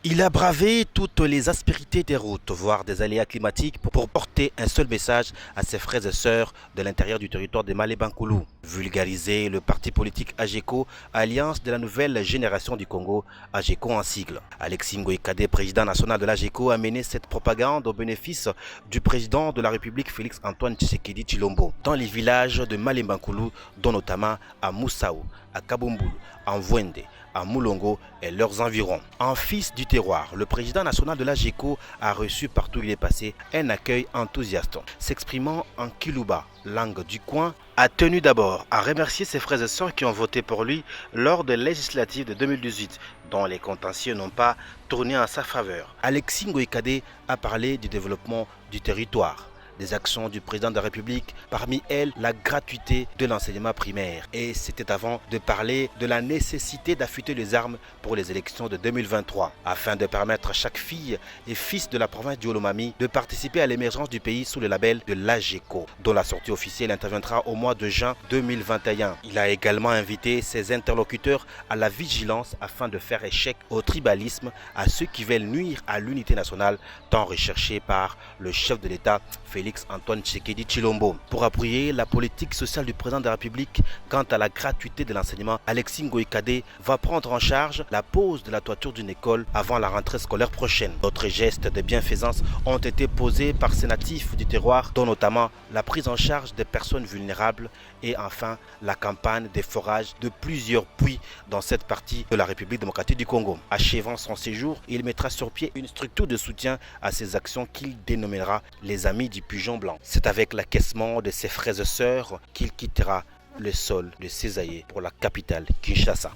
Il a bravé toutes les aspérités des routes, voire des aléas climatiques, pour porter un seul message à ses frères et sœurs de l'intérieur du territoire de Malebankoulou. Vulgariser le parti politique AGECO, Alliance de la nouvelle génération du Congo, AGECO en sigle. Alexis Ngoï Kadé, président national de l'AGECO, a mené cette propagande au bénéfice du président de la République Félix-Antoine Tshisekedi Tshilombo dans les villages de Malebankoulou, dont notamment à Moussao, à Kaboumboulou, à Mvwende, à Moulongo et leurs environs. En fils du terroir, le président national de l'AGECO a reçu partout où il est passé un accueil enthousiaste. S'exprimant en Kilouba, langue du coin, a tenu d'abord à remercier ses frères et sœurs qui ont voté pour lui lors des législatives de 2018, dont les contentieux n'ont pas tourné en sa faveur. Alexis Ngoï Kadé a parlé du développement du territoire, des actions du président de la République, parmi elles la gratuité de l'enseignement primaire. Et c'était avant de parler de la nécessité d'affûter les armes pour les élections de 2023, afin de permettre à chaque fille et fils de la province du Olomami de participer à l'émergence du pays sous le label de l'AGECO, dont la sortie officielle interviendra au mois de juin 2021. Il a également invité ses interlocuteurs à la vigilance afin de faire échec au tribalisme, à ceux qui veulent nuire à l'unité nationale tant recherchée par le chef de l'État Félix-Antoine Tshisekedi Tshilombo. Pour appuyer la politique sociale du président de la République quant à la gratuité de l'enseignement, Alexis Ngoï Kadé va prendre en charge la pose de la toiture d'une école avant la rentrée scolaire prochaine. D'autres gestes de bienfaisance ont été posés par ces natifs du terroir, dont notamment la prise en charge des personnes vulnérables et enfin la campagne des forages de plusieurs puits dans cette partie de la République démocratique du Congo. Achevant son séjour, il mettra sur pied une structure de soutien à ces actions qu'il dénommera les Amis du Pigeon Blanc. C'est avec l'acquiescement de ses frères et sœurs qu'il quittera le sol de Césaïe pour la capitale Kinshasa.